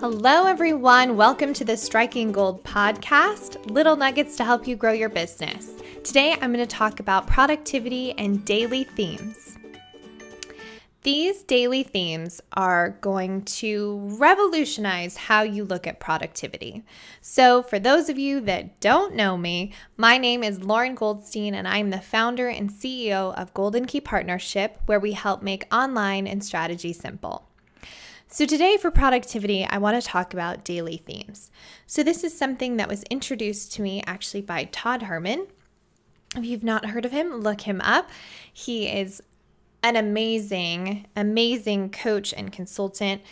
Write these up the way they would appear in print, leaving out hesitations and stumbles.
Hello, everyone. Welcome to the Striking Gold podcast, little nuggets to help you grow your business. Today, I'm going to talk about productivity and daily themes. These daily themes are going to revolutionize how you look at productivity. So for those of you that don't know me, my name is Lauren Goldstein, and I'm the founder and CEO of Golden Key Partnership, where we help make online and strategy simple. So today for productivity, I want to talk about daily themes. So this is something that was introduced to me actually by Todd Herman. If you've not heard of him, look him up. He is an amazing coach and consultant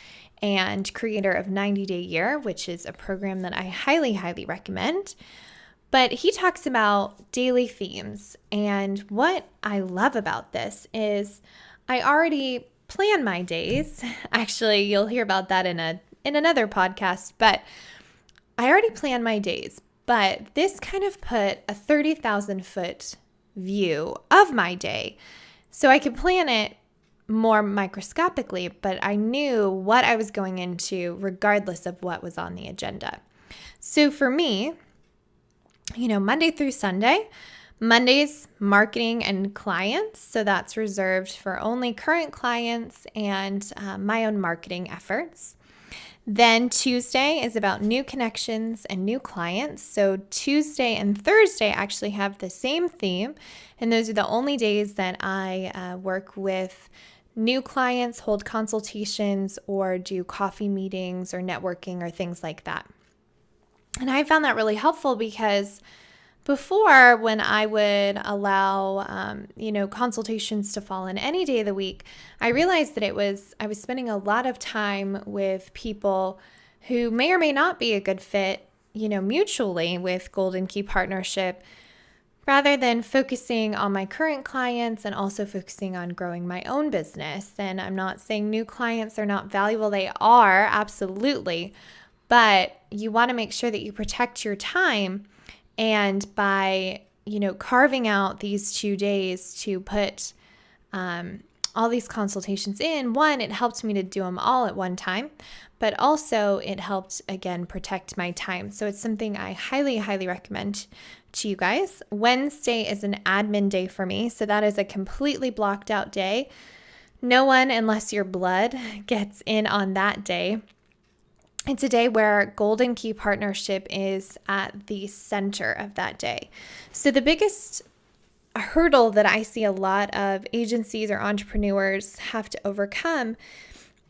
and creator of 90 Day Year, which is a program that I highly recommend. But he talks about daily themes. And what I love about this is I already plan my days. Actually, you'll hear about that in another podcast, but I already plan my days. But this kind of put a 30,000 foot view of my day. So I could plan it more microscopically, but I knew what I was going into regardless of what was on the agenda. So for me, Monday through Sunday, Monday's marketing and clients, so that's reserved for only current clients and my own marketing efforts. Then Tuesday is about new connections and new clients. So Tuesday and Thursday actually have the same theme, and those are the only days that I work with new clients, hold consultations, or do coffee meetings or networking or things like that. And I found that really helpful because before, when I would allow, consultations to fall in any day of the week, I realized that I was spending a lot of time with people who may or may not be a good fit, mutually with Golden Key Partnership, rather than focusing on my current clients and also focusing on growing my own business. And I'm not saying new clients are not valuable. They are, absolutely. But you want to make sure that you protect your time. And by, carving out these 2 days to put all these consultations in, one, it helped me to do them all at one time, but also it helped, again, protect my time. So it's something I highly recommend to you guys. Wednesday is an admin day for me, so that is a completely blocked out day. No one, unless your blood, gets in on that day. It's a day where Golden Key Partnership is at the center of that day. So the biggest hurdle that I see a lot of agencies or entrepreneurs have to overcome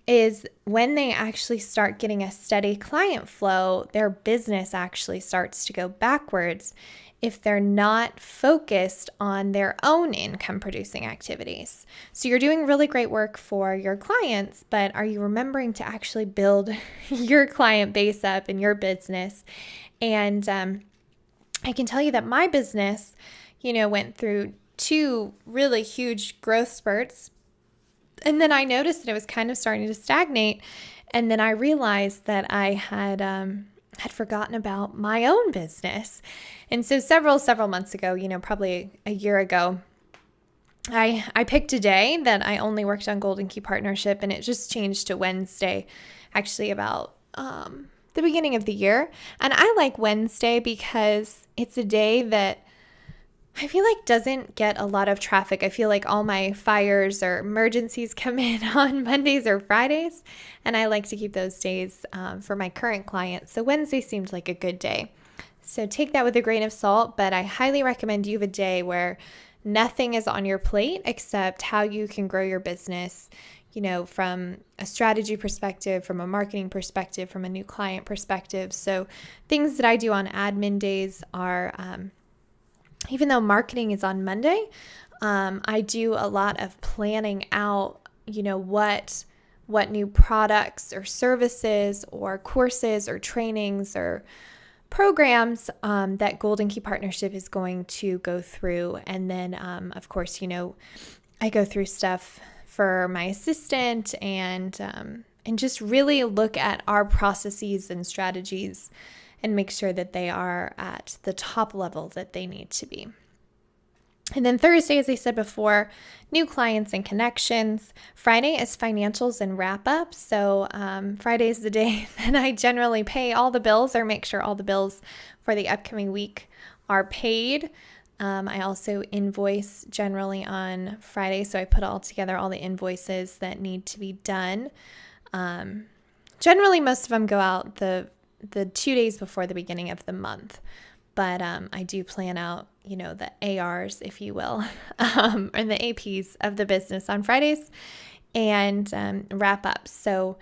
is when they actually start getting a steady client flow, their business actually starts to go backwards if they're not focused on their own income producing activities. So you're doing really great work for your clients, but are you remembering to actually build your client base up in your business? And I can tell you that my business, went through 2 really huge growth spurts. And then I noticed that it was kind of starting to stagnate. And then I realized that I had forgotten about my own business. And so several months ago, probably a year ago, I picked a day that I only worked on Golden Key Partnership, and it just changed to Wednesday, actually about the beginning of the year. And I like Wednesday because it's a day that I feel like doesn't get a lot of traffic. I feel like all my fires or emergencies come in on Mondays or Fridays, and I like to keep those days for my current clients. So Wednesday seemed like a good day. So take that with a grain of salt, but I highly recommend you have a day where nothing is on your plate except how you can grow your business, from a strategy perspective, from a marketing perspective, from a new client perspective. So things that I do on admin days are even though marketing is on Monday, I do a lot of planning out, what new products or services or courses or trainings or programs that Golden Key Partnership is going to go through. And then, of course, I go through stuff for my assistant and just really look at our processes and strategies and make sure that they are at the top level that they need to be. And then Thursday, as I said before, new clients and connections. Friday is financials and wrap-up. So Friday is the day that I generally pay all the bills or make sure all the bills for the upcoming week are paid. I also invoice generally on Friday, so I put all together all the invoices that need to be done. Generally, most of them go out the 2 days before the beginning of the month. But I do plan out, the ARs, if you will, and the APs of the business on Fridays and wrap up. So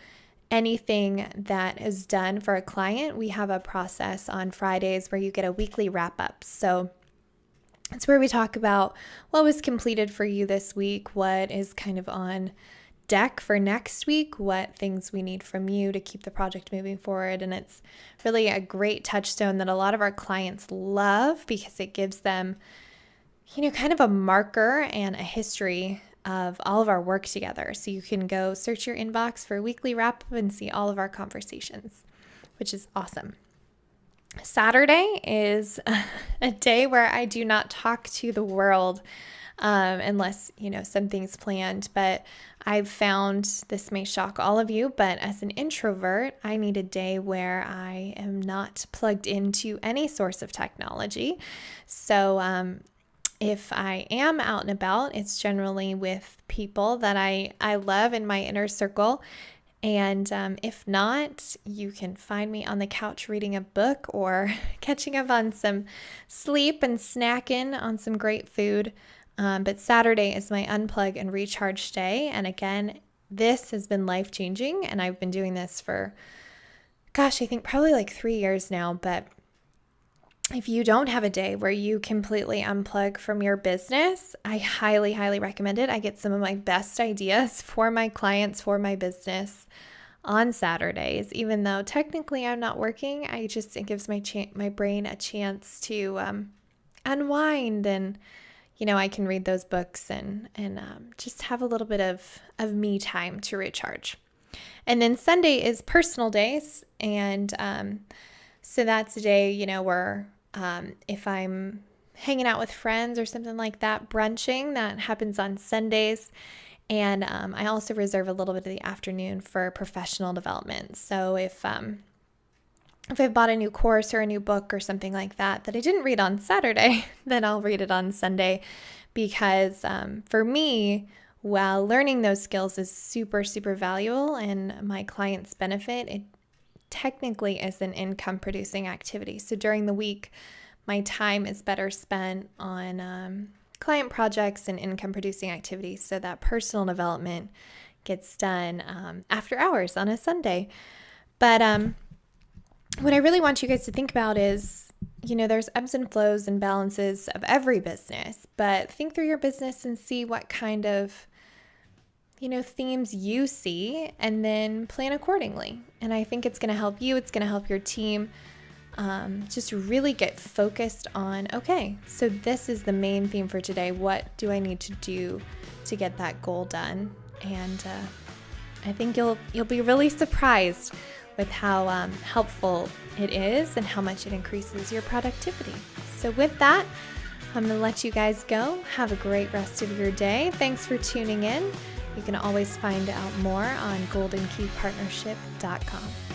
anything that is done for a client, we have a process on Fridays where you get a weekly wrap up. So it's where we talk about what was completed for you this week, what is kind of on deck for next week, what things we need from you to keep the project moving forward. And it's really a great touchstone that a lot of our clients love because it gives them, kind of a marker and a history of all of our work together. So you can go search your inbox for a weekly wrap-up and see all of our conversations, which is awesome. Saturday is a day where I do not talk to the world unless, something's planned. But I've found, this may shock all of you, but as an introvert, I need a day where I am not plugged into any source of technology. So if I am out and about, it's generally with people that I love in my inner circle. And if not, you can find me on the couch reading a book or catching up on some sleep and snacking on some great food. But Saturday is my Unplug and Recharge day. And again, this has been life-changing. And I've been doing this for, I think probably like 3 years now. But if you don't have a day where you completely unplug from your business, I highly, highly recommend it. I get some of my best ideas for my clients, for my business on Saturdays. Even though technically I'm not working, it gives my brain a chance to unwind, and I can read those books and just have a little bit of me time to recharge. And then Sunday is personal days, and so that's a day, where if I'm hanging out with friends or something like that, brunching, that happens on Sundays. And I also reserve a little bit of the afternoon for professional development. So if I've bought a new course or a new book or something like that I didn't read on Saturday, then I'll read it on Sunday, because for me, while learning those skills is super, super valuable and my clients benefit, it technically is an income producing activity. So during the week, my time is better spent on client projects and income producing activities, so that personal development gets done after hours on a Sunday. But what I really want you guys to think about is, there's ebbs and flows and balances of every business, but think through your business and see what kind of themes you see, and then plan accordingly. And I think it's going to help you. It's going to help your team just really get focused on, okay, so this is the main theme for today. What do I need to do to get that goal done? And I think you'll be really surprised with how helpful it is and how much it increases your productivity. So with that, I'm going to let you guys go. Have a great rest of your day. Thanks for tuning in. You can always find out more on goldenkeypartnership.com.